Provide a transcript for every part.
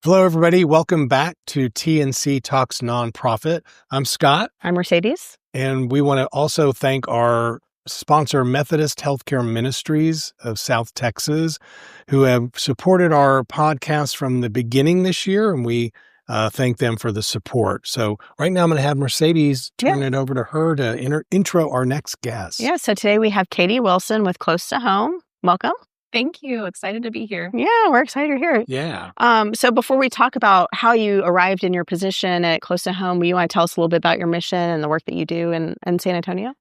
Hello, everybody. Welcome back to TNC Talks Non-Profit. I'm Scott, I'm Mercedes. and we want to also thank our sponsor, Methodist Healthcare Ministries of South Texas, who have supported our podcast from the beginning this year, and we thank them for the support. So right now I'm going to have Mercedes turn it over to her to intro our next guest. Yeah, so today we have Katie Wilson with Close to Home. Welcome. Thank you. Excited to be here. Yeah, we're excited you're here. Yeah. So before we talk about how you arrived in your position at Close to Home, you want to tell us a little bit about your mission and the work that you do in San Antonio?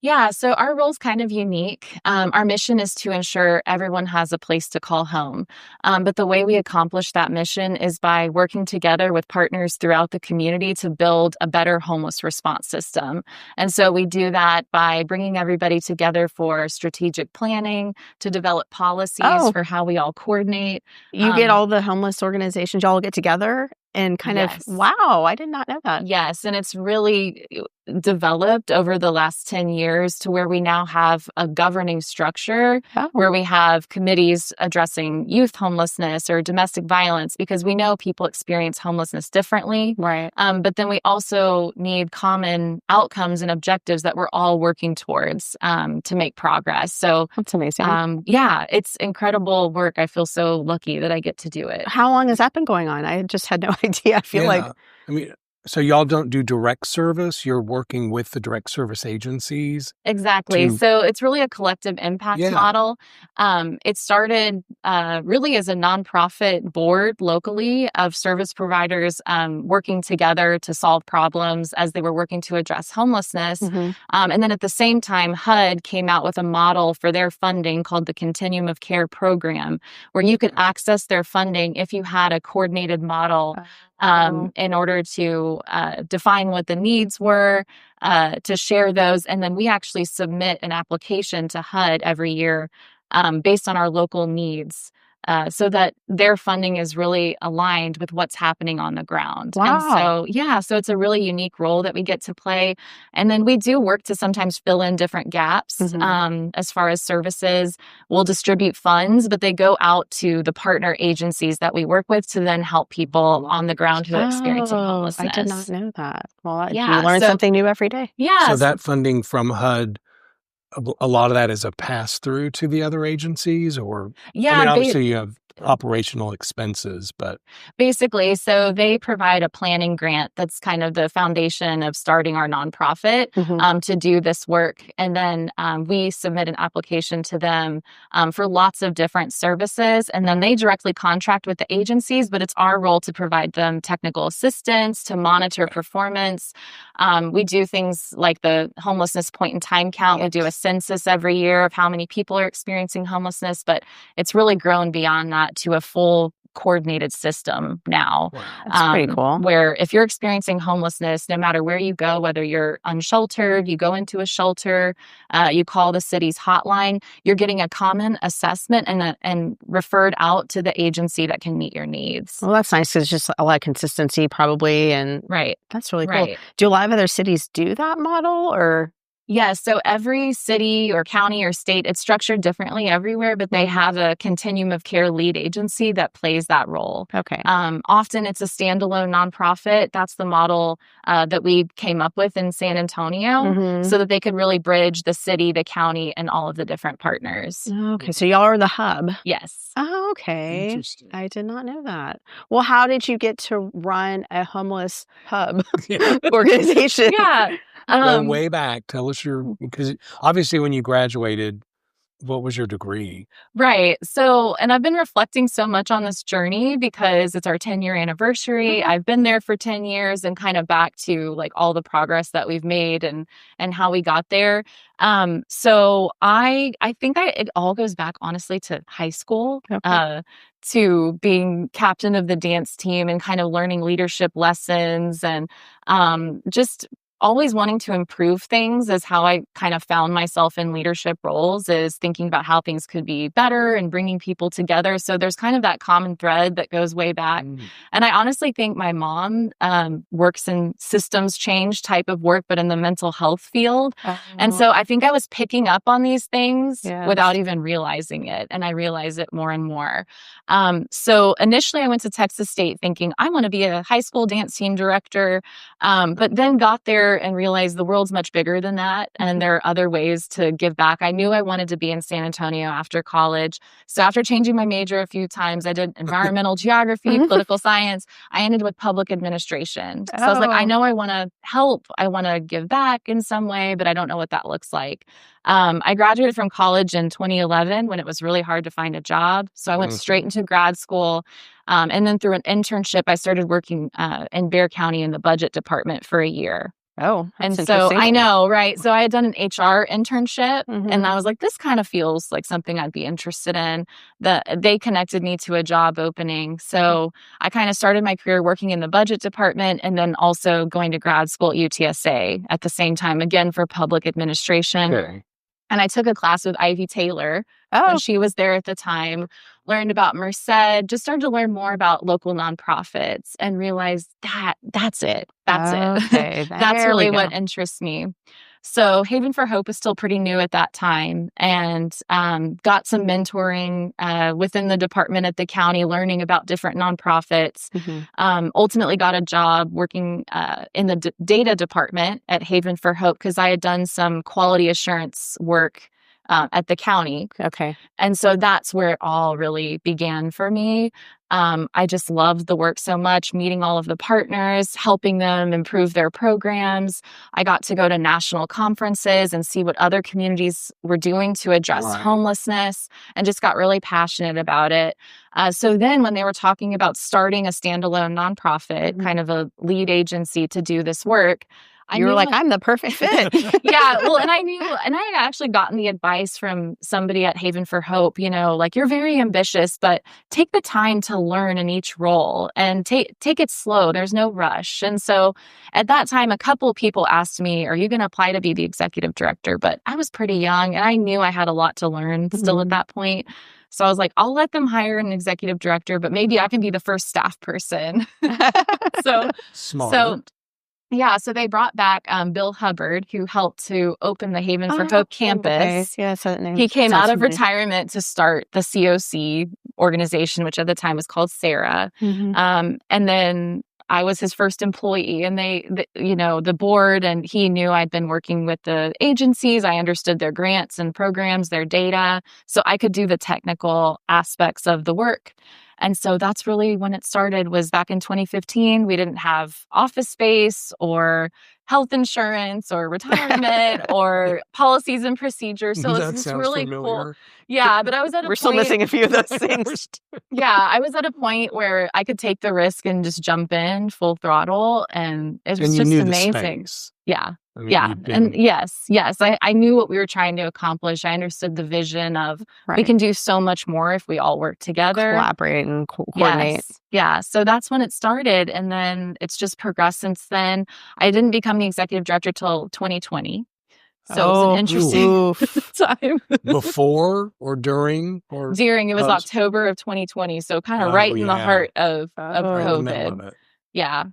Yeah, so our role is kind of unique. Our mission is to ensure everyone has a place to call home. But the way we accomplish that mission is by working together with partners throughout the community to build a better homeless response system. And so we do that by bringing everybody together for strategic planning, to develop policies for how we all coordinate. You get all the homeless organizations, y'all get together and kind of, wow, I did not know that. Yes, and it's really developed over the last 10 years to where we now have a governing structure where we have committees addressing youth homelessness or domestic violence, because we know people experience homelessness differently. Right. But then we also need common outcomes and objectives that we're all working towards to make progress. So that's amazing. Yeah, it's incredible work. I feel so lucky that I get to do it. How long has that been going on? I just had no idea. I feel like... So y'all don't do direct service? You're working with the direct service agencies? Exactly. So it's really a collective impact model. It started really as a nonprofit board locally of service providers working together to solve problems as they were working to address homelessness. And then at the same time, HUD came out with a model for their funding called the Continuum of Care program, where you could access their funding if you had a coordinated model in order to define what the needs were, to share those. And then we actually submit an application to HUD every year based on our local needs. So that their funding is really aligned with what's happening on the ground. Wow. And so it's a really unique role that we get to play. And then we do work to sometimes fill in different gaps as far as services. We'll distribute funds, but they go out to the partner agencies that we work with to then help people on the ground who are experiencing homelessness. I did not know that. Well, Yeah, you learn something new every day. Yeah. So that funding from HUD, a lot of that is a pass-through to the other agencies? Or, obviously you have operational expenses, but... Basically, so they provide a planning grant that's kind of the foundation of starting our nonprofit to do this work. And then we submit an application to them for lots of different services. And then they directly contract with the agencies, but it's our role to provide them technical assistance, to monitor performance. We do things like the homelessness point in time count. We do a census every year of how many people are experiencing homelessness, but it's really grown beyond that to a full coordinated system now. Wow. That's pretty cool. Where if you're experiencing homelessness, no matter where you go, whether you're unsheltered, you go into a shelter, you call the city's hotline, you're getting a common assessment and referred out to the agency that can meet your needs. Well, that's nice because it's just a lot of consistency probably. And that's really cool. Do a lot of other cities do that model or... Yes. So every city or county or state, it's structured differently everywhere, but they have a continuum of care lead agency that plays that role. Okay. Often it's a standalone nonprofit. That's the model that we came up with in San Antonio so that they could really bridge the city, the county, and all of the different partners. Okay. So y'all are the hub. Yes. Oh, okay. Interesting. I did not know that. Well, how did you get to run a homeless hub organization? Go way back. Tell us because obviously when you graduated, what was your degree? Right. So, and I've been reflecting so much on this journey because it's our 10-year anniversary. I've been there for 10 years and kind of back to like all the progress that we've made and how we got there. So I think it all goes back honestly to high school, to being captain of the dance team and kind of learning leadership lessons and just always wanting to improve things is how I kind of found myself in leadership roles, is thinking about how things could be better and bringing people together. So there's kind of that common thread that goes way back. And I honestly think my mom works in systems change type of work, but in the mental health field. And so I think I was picking up on these things without even realizing it. And I realize it more and more. So initially I went to Texas State thinking I want to be a high school dance team director, but then got there and realized the world's much bigger than that. And there are other ways to give back. I knew I wanted to be in San Antonio after college. So after changing my major a few times, I did environmental geography, political science. I ended with public administration. So I was like, I know I want to help. I want to give back in some way, but I don't know what that looks like. I graduated from college in 2011 when it was really hard to find a job. So I went straight into grad school. And then through an internship, I started working in Bexar County in the budget department for a year. Oh, and so I know, right? So I had done an HR internship and I was like, this kind of feels like something I'd be interested in. They connected me to a job opening. So I kind of started my career working in the budget department and then also going to grad school at UTSA at the same time, again, for public administration. Okay. And I took a class with Ivy Taylor when she was there at the time, learned about Merced, just started to learn more about local nonprofits and realized that's it. That's it. That's really what interests me. So Haven for Hope is still pretty new at that time, and got some mentoring within the department at the county, learning about different nonprofits. Ultimately got a job working in the data department at Haven for Hope because I had done some quality assurance work at the county. Okay. And so that's where it all really began for me. I just loved the work so much, meeting all of the partners, helping them improve their programs. I got to go to national conferences and see what other communities were doing to address homelessness, and just got really passionate about it. So then when they were talking about starting a standalone nonprofit, kind of a lead agency to do this work, you were like, I'm the perfect fit. Yeah. Well, and I had actually gotten the advice from somebody at Haven for Hope, like, you're very ambitious, but take the time to learn in each role and take it slow. There's no rush. And so at that time, a couple of people asked me, are you going to apply to be the executive director? But I was pretty young and I knew I had a lot to learn still at that point. So I was like, I'll let them hire an executive director, but maybe I can be the first staff person. Smart. So they brought back Bill Hubbard, who helped to open the Haven for Hope campus. Okay. Yeah, so that name he came out of retirement to start the COC organization, which at the time was called Sarah. And then I was his first employee, and the board, and he knew I'd been working with the agencies. I understood their grants and programs, their data, so I could do the technical aspects of the work. And so that's really when it started, was back in 2015. We didn't have office space or health insurance or retirement or policies and procedures. So it's really cool. Yeah, but I was at a point... We're still missing a few of those things. Yeah, I was at a point where I could take the risk and just jump in full throttle. And it was just amazing. Yeah. And yes. I knew what we were trying to accomplish. I understood the vision of we can do so much more if we all work together. Collaborate and coordinate. Yes. Yeah. So that's when it started. And then it's just progressed since then. I didn't become the executive director till 2020. So it was an interesting time. Before or during? Or during. It was October of 2020. So kind of in the heart of COVID. Yeah.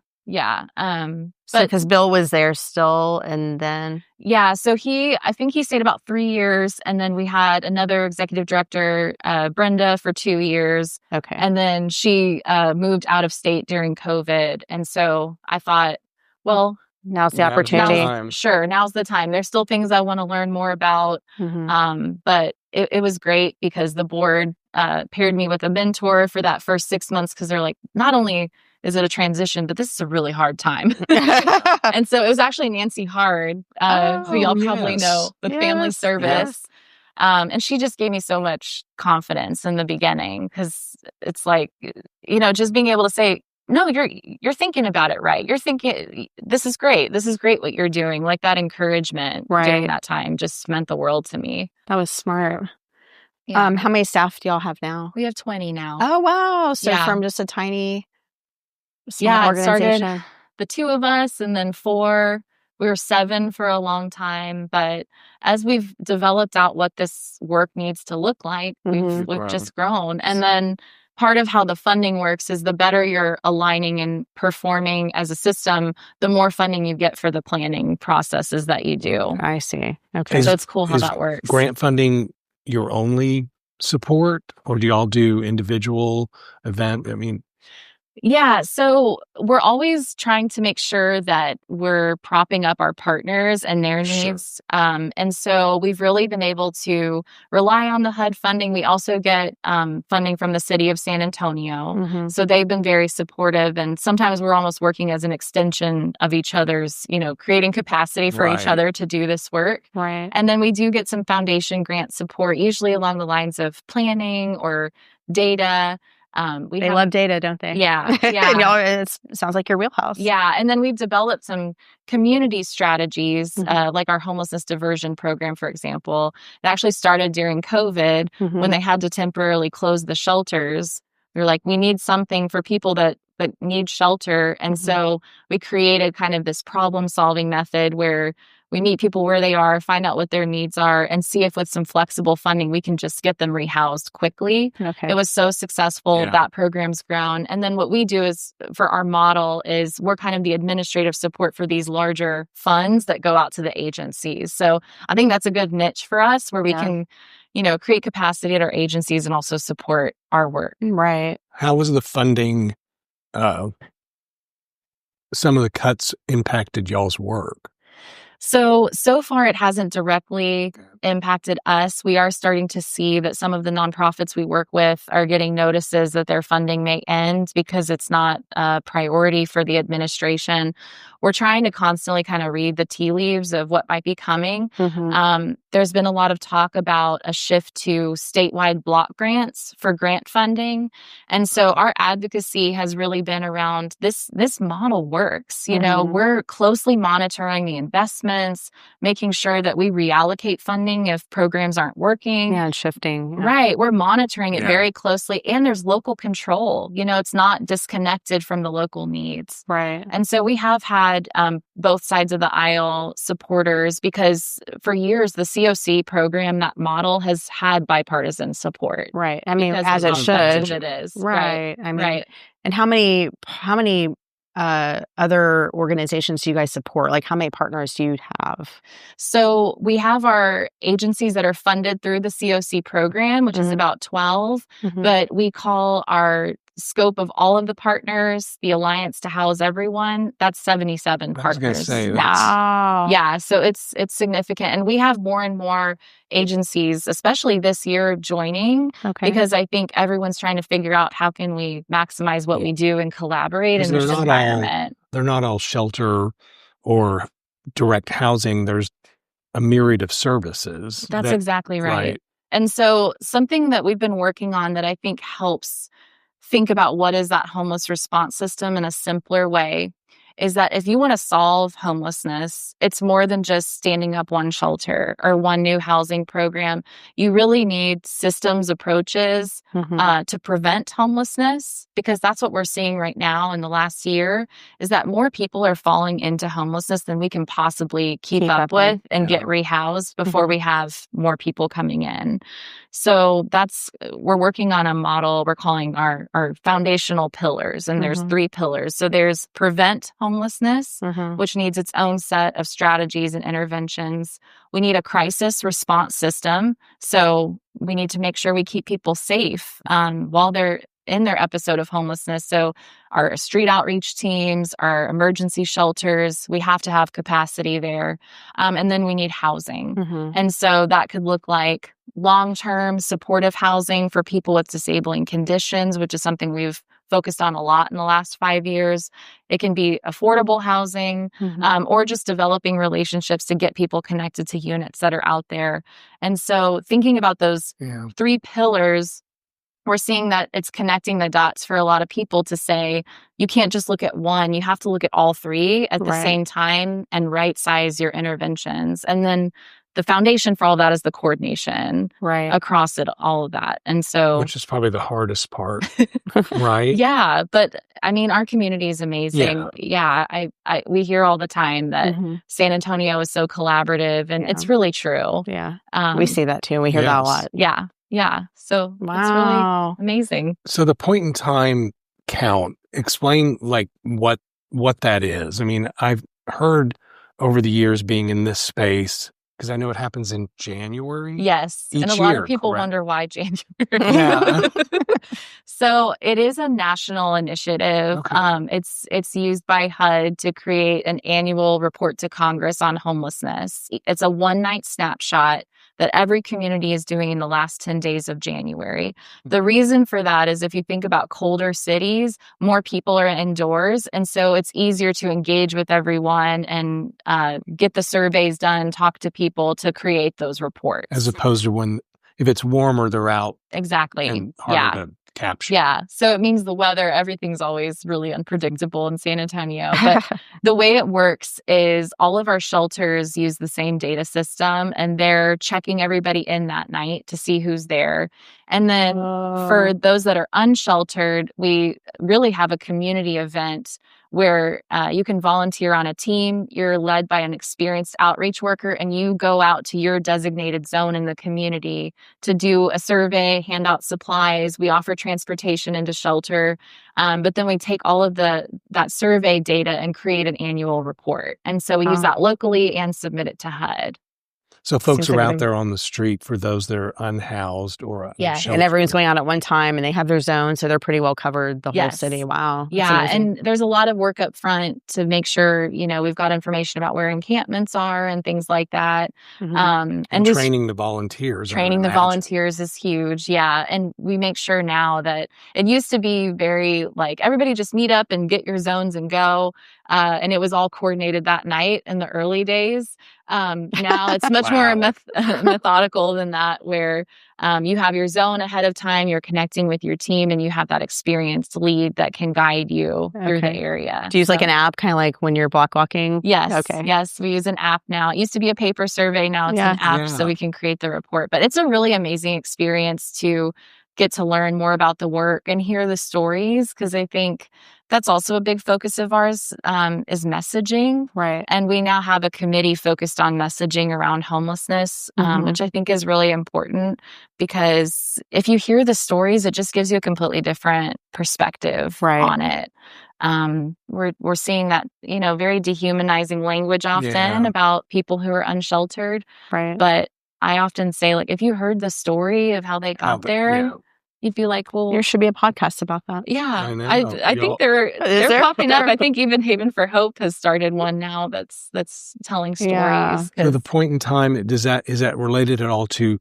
So because Bill was there still, and then... Yeah, so I think he stayed about 3 years, and then we had another executive director, Brenda, for 2 years. Okay. And then she moved out of state during COVID. And so I thought, well... Now's the opportunity. Now's the time. There's still things I want to learn more about. But it was great because the board paired me with a mentor for that first 6 months, because they're like, not only is it a transition, but this is a really hard time. And so it was actually Nancy Hard, who y'all probably know, the family service. Yes. And she just gave me so much confidence in the beginning, because it's like, just being able to say, no, you're thinking about it right. You're thinking, this is great. This is great what you're doing. Like, that encouragement during that time just meant the world to me. That was smart. Yeah. How many staff do y'all have now? We have 20 now. Oh, wow. So from just a tiny... organization. It started the two of us, and then 4 We were 7 for a long time, but as we've developed out what this work needs to look like, we've just grown. And then part of how the funding works is the better you're aligning and performing as a system, the more funding you get for the planning processes that you do. I see. Okay. So it's cool how that works. Grant funding your only support, or do y'all do individual event? I mean, yeah, so we're always trying to make sure that we're propping up our partners and their needs. And so we've really been able to rely on the HUD funding. We also get funding from the city of San Antonio. So they've been very supportive. And sometimes we're almost working as an extension of each other's, creating capacity for each other to do this work. Right. And then we do get some foundation grant support, usually along the lines of planning or data. They love data, don't they? Yeah. It sounds like your wheelhouse. Yeah. And then we've developed some community strategies, like our homelessness diversion program, for example. It actually started during COVID when they had to temporarily close the shelters. They're like, we need something for people that need shelter. And so we created kind of this problem-solving method where we meet people where they are, find out what their needs are, and see if with some flexible funding, we can just get them rehoused quickly. Okay. It was so successful. Yeah. That program's grown. And then what we do is, for our model, is we're kind of the administrative support for these larger funds that go out to the agencies. So I think that's a good niche for us where we can, create capacity at our agencies and also support our work. Right. How was the funding, some of the cuts impacted y'all's work? So far, it hasn't directly impacted us. We are starting to see that some of the nonprofits we work with are getting notices that their funding may end because it's not a priority for the administration. We're trying to constantly kind of read the tea leaves of what might be coming. There's been a lot of talk about a shift to statewide block grants for grant funding. And so our advocacy has really been around this model works. We're closely monitoring the investments, making sure that we reallocate funding if programs aren't working. Yeah, and shifting. Yeah. Right. We're monitoring it very closely. And there's local control. It's not disconnected from the local needs. Right. And so we have had both sides of the aisle supporters because for years, the COC program, that model has had bipartisan support. Right. I mean, as it should. It is. Right. I mean, and how many other organizations do you guys support? Like, how many partners do you have? So we have our agencies that are funded through the COC program, which is about 12, but we call our scope of all of the partners, the Alliance to House Everyone, that's 77 partners. I was going to say, wow. Yeah, so it's significant. And we have more and more agencies, especially this year, joining because I think everyone's trying to figure out how can we maximize what we do and collaborate in this environment. They're not all shelter or direct housing. There's a myriad of services. That's exactly right. And so something that we've been working on that I think helps think about what is that homeless response system in a simpler way is that if you want to solve homelessness, it's more than just standing up one shelter or one new housing program. You really need systems approaches to prevent homelessness, because that's what we're seeing right now in the last year is that more people are falling into homelessness than we can possibly keep up with and get rehoused before we have more people coming in. So we're working on a model we're calling our foundational pillars, and there's 3 pillars. So there's prevent homelessness, which needs its own set of strategies and interventions. We need a crisis response system. So we need to make sure we keep people safe while they're in their episode of homelessness. So our street outreach teams, our emergency shelters, we have to have capacity there. And then we need housing. And so that could look like long-term supportive housing for people with disabling conditions, which is something we've focused on a lot in the last 5 years. It can be affordable housing or just developing relationships to get people connected to units that are out there. And so thinking about those 3 pillars, we're seeing that it's connecting the dots for a lot of people to say, you can't just look at one, you have to look at all 3 at the same time and right size your interventions. And then the foundation for all that is the coordination across all of that. And so, which is probably the hardest part, right? Yeah. But I mean, our community is amazing. We hear all the time that San Antonio is so collaborative, and it's really true. Yeah. We see that too. We hear that a lot. Yeah. Yeah. So it's really amazing. So the point in time count, explain like what that is. I mean, I've heard over the years being in this space, because I know it happens in January. Yes. And a lot of people wonder why January. Yeah. So it is a national initiative. Okay. It's used by HUD to create an annual report to Congress on homelessness. It's a one-night snapshot that every community is doing in the last 10 days of January. The reason for that is if you think about colder cities, more people are indoors. And so it's easier to engage with everyone and get the surveys done, talk to people to create those reports. As opposed to if it's warmer, they're out. Exactly. And harder to capture. Yeah. So it means the weather, everything's always really unpredictable in San Antonio. But the way it works is all of our shelters use the same data system, and they're checking everybody in that night to see who's there. And then for those that are unsheltered, we really have a community event where you can volunteer on a team. You're led by an experienced outreach worker, and you go out to your designated zone in the community to do a survey, hand out supplies. We offer transportation into shelter. But then we take all of that survey data and create an annual report. And so we use that locally and submit it to HUD. So folks are out there on the street for those that are unhoused or unsheltered. And everyone's going out at one time, and they have their zone, so they're pretty well covered the whole city. Wow. Yeah, and there's a lot of work up front to make sure, we've got information about where encampments are and things like that. And training the volunteers. Training the volunteers is huge, yeah. And we make sure now that it used to be very like everybody just meet up and get your zones and go. And it was all coordinated that night in the early days. Now it's much more methodical than that, where you have your zone ahead of time, you're connecting with your team, and you have that experienced lead that can guide you through the area. Do you use like an app, kind of like when you're block walking? Yes. Okay. Yes, we use an app now. It used to be a paper survey. Now it's an app, so we can create the report. But it's a really amazing experience to get to learn more about the work and hear the stories, because I think that's also a big focus of ours, is messaging. Right. And we now have a committee focused on messaging around homelessness, which I think is really important, because if you hear the stories, it just gives you a completely different perspective on it. We're seeing that, very dehumanizing language often about people who are unsheltered. Right. But I often say, like, if you heard the story of how they got there, you'd be like, well, there should be a podcast about that. Yeah. I think they're popping up. I think even Haven for Hope has started one now that's telling stories. Yeah. So the point in time, is that related at all to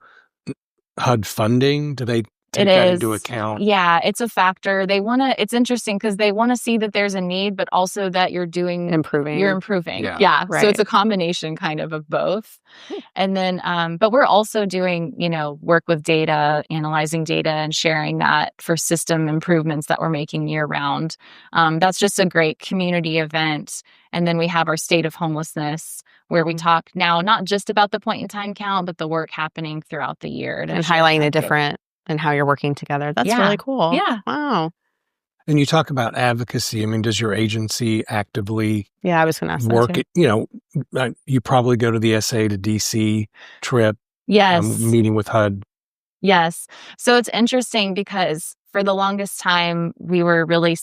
HUD funding? Do they take that into account? Yeah, it's a factor. It's interesting because they want to see that there's a need, but also that you're improving. You're improving. Yeah. Right. So it's a combination kind of both. And then, but we're also doing, work with data, analyzing data and sharing that for system improvements that we're making year round. That's just a great community event. And then we have our State of Homelessness, where we talk now not just about the point in time count, but the work happening throughout the year. And highlighting the different and how you're working together. That's really cool. Yeah. Wow. And you talk about advocacy. I mean, does your agency actively I was going to ask work that too. You probably go to the SA to DC trip. Yes. Meeting with HUD. Yes. So it's interesting because for the longest time, we were really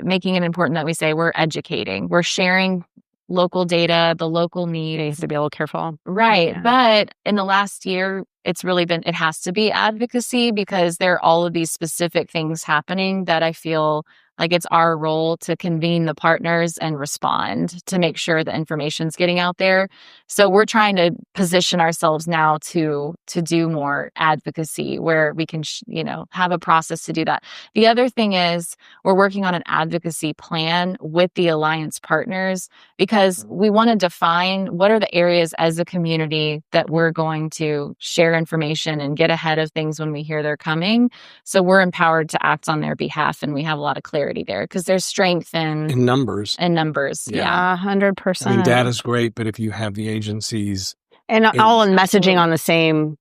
making it important that we say we're educating. We're sharing local data, the local needs. You have to be a little careful. Right. Yeah. But in the last year, it has to be advocacy, because there are all of these specific things happening that I feel like it's our role to convene the partners and respond to make sure the information's getting out there. So we're trying to position ourselves now to do more advocacy where we can, have a process to do that. The other thing is we're working on an advocacy plan with the Alliance partners, because we want to define what are the areas as a community that we're going to share information and get ahead of things when we hear they're coming. So we're empowered to act on their behalf, and we have a lot of clarity there, because there's strength in numbers. Yeah, 100%. I mean, data's great, but if you have the agencies And all in messaging Absolutely. on the same,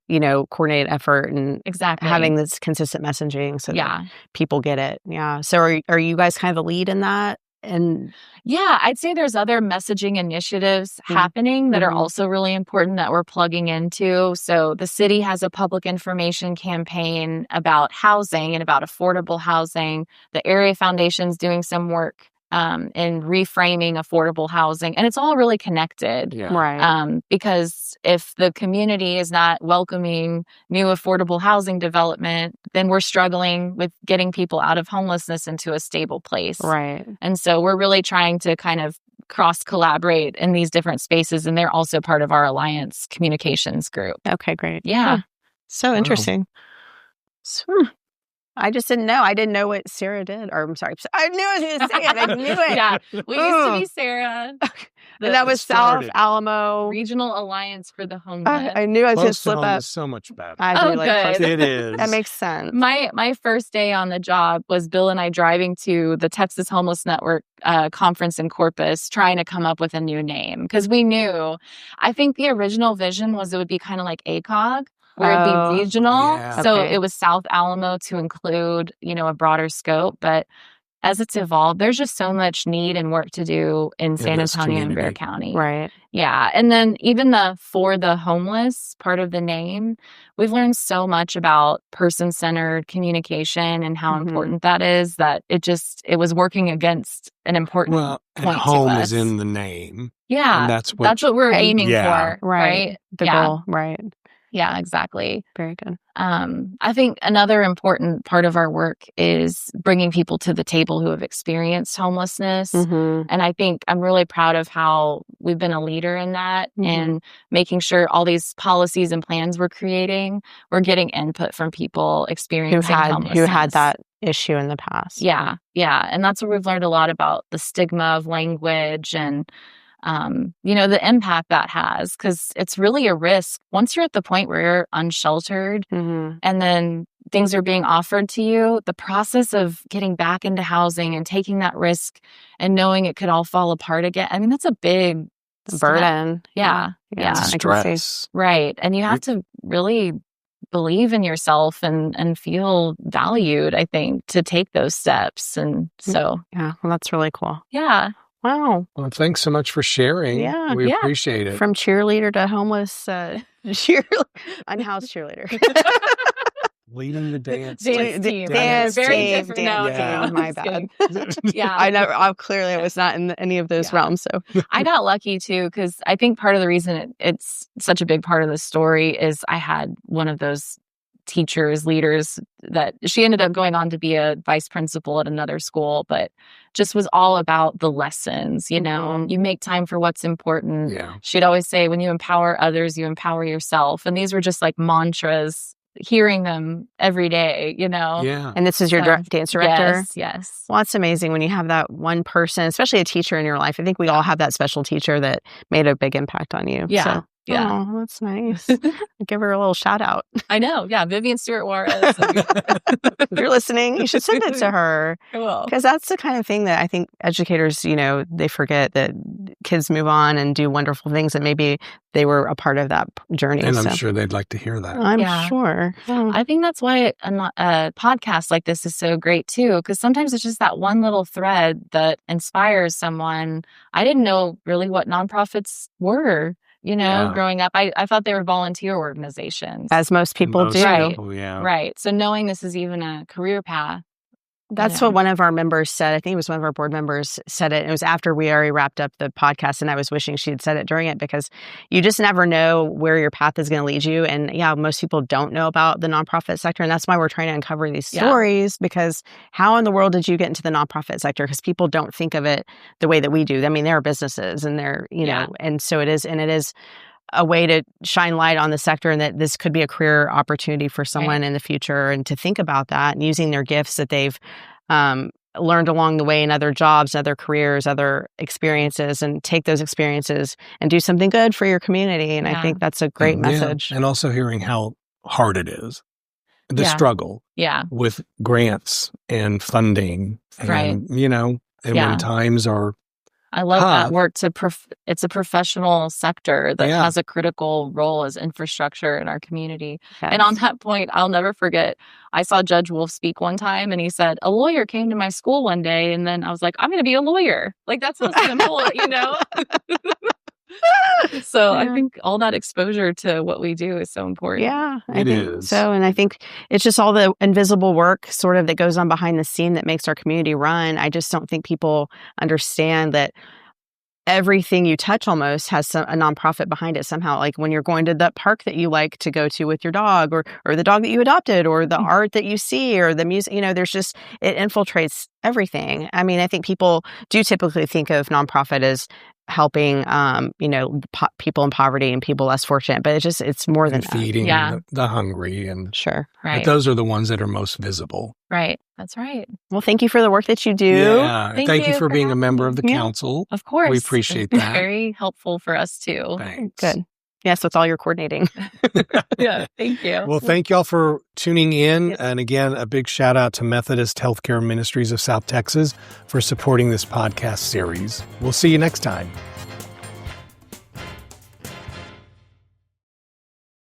coordinated effort and Exactly. having this consistent messaging so Yeah. that people get it. Yeah. So are you guys kind of the lead in that? And Yeah, I'd say there's other messaging initiatives happening that are also really important that we're plugging into. So the city has a public information campaign about housing and about affordable housing. The Area Foundation's doing some work in reframing affordable housing. And it's all really connected. Yeah. right. Because if the community is not welcoming new affordable housing development, then we're struggling with getting people out of homelessness into a stable place. Right. And so we're really trying to kind of cross collaborate in these different spaces. And they're also part of our Alliance communications group. Okay, great. Yeah. Huh. So interesting. I just didn't know. I didn't know what Sarah did. Or I'm sorry. I knew I was going to say it. I knew it. Yeah. We used to be Sarah. And that was South Alamo Regional Alliance for the Homeless. I knew I was going to Close to slip home up. is so much better. I do like good. close. It is. That makes sense. My first day on the job was Bill and I driving to the Texas Homeless Network conference in Corpus, trying to come up with a new name because we knew. I think the original vision was it would be kind of like ACOG, where it'd be regional. Yeah. So Okay. it was South Alamo to include, a broader scope. But as it's evolved, there's just so much need and work to do in San this Antonio and Bexar community. County. Right. Yeah. And then even the for the homeless part of the name, we've learned so much about person-centered communication and how important that is that it was working against an important and point home to us. is in the name. Yeah. And that's what we're aiming for. Right. The Yeah. goal. Right. Yeah, exactly. Very good. I think another important part of our work is bringing people to the table who have experienced homelessness. Mm-hmm. And I think I'm really proud of how we've been a leader in that and making sure all these policies and plans we're creating, we're getting input from people experiencing homelessness. Who had that issue in the past. Yeah. Yeah. And that's where we've learned a lot about the stigma of language and the impact that has, because it's really a risk. Once you're at the point where you're unsheltered and then things are being offered to you, the process of getting back into housing and taking that risk and knowing it could all fall apart again. I mean, that's a big burden. Yeah. Yeah. It's I can see. stress. Right. And you have to really believe in yourself and feel valued, I think, to take those steps. And so, Yeah. Well, that's really cool. yeah. Wow. Well, thanks so much for sharing. Yeah. We appreciate it. From cheerleader to homeless unhoused cheerleader. Leading the dance. Dance Very team. different. Yeah. No, My bad. Yeah. I was not in any of those realms. So I got lucky too, because I think part of the reason it's such a big part of the story is I had one of those teachers, leaders that she ended up going on to be a vice principal at another school, but just was all about the lessons, you make time for what's important. Yeah. She'd always say, when you empower others, you empower yourself. And these were just like mantras, hearing them every day, Yeah. And this is your dance director? Yes. Well, it's amazing when you have that one person, especially a teacher in your life. I think we all have that special teacher that made a big impact on you. Yeah. So, Yeah. Oh, that's nice. Give her a little shout out. I know. Yeah. Vivian Stewart Juarez. If you're listening, you should send it to her. I will. Because that's the kind of thing that I think educators, they forget that kids move on and do wonderful things, and maybe they were a part of that journey. And I'm sure they'd like to hear that. I'm sure. I think that's why a podcast like this is so great too, because sometimes it's just that one little thread that inspires someone. I didn't know really what nonprofits were. Growing up, I thought they were volunteer organizations. As most people do. Right. So knowing this is even a career path. That's what one of our members said. I think it was one of our board members said it. It was after we already wrapped up the podcast, and I was wishing she had said it during it, because you just never know where your path is going to lead you. And most people don't know about the nonprofit sector. And that's why we're trying to uncover these stories, because how in the world did you get into the nonprofit sector? Because people don't think of it the way that we do. I mean, there are businesses and they're, and so it is a way to shine light on the sector, and that this could be a career opportunity for someone in the future, and to think about that and using their gifts that they've learned along the way in other jobs, other careers, other experiences, and take those experiences and do something good for your community. And I think that's a great message. And also hearing how hard it is, the struggle with grants and funding, and, and when times are I love that work. It's a professional sector that has a critical role as infrastructure in our community. Yes. And on that point, I'll never forget, I saw Judge Wolf speak one time and he said, a lawyer came to my school one day. And then I was like, I'm going to be a lawyer. Like, that's so simple, you know? So I think all that exposure to what we do is so important. Yeah, I think so. And I think it's just all the invisible work sort of that goes on behind the scene that makes our community run. I just don't think people understand that everything you touch almost has a nonprofit behind it somehow. Like when you're going to that park that you like to go to with your dog, or the dog that you adopted, or the art that you see, or the music, there's just, it infiltrates everything. I mean, I think people do typically think of nonprofit as helping, people in poverty and people less fortunate, but it's more than feeding the hungry. And right. Those are the ones that are most visible. Right. That's right. Well, thank you for the work that you do. Yeah. Thank you for being a member of the council. Of course. We appreciate that. Very helpful for us too. Thanks. Good. Yes, with all your coordinating. Yeah, thank you. Well, thank y'all for tuning in. And again, a big shout out to Methodist Healthcare Ministries of South Texas for supporting this podcast series. We'll see you next time.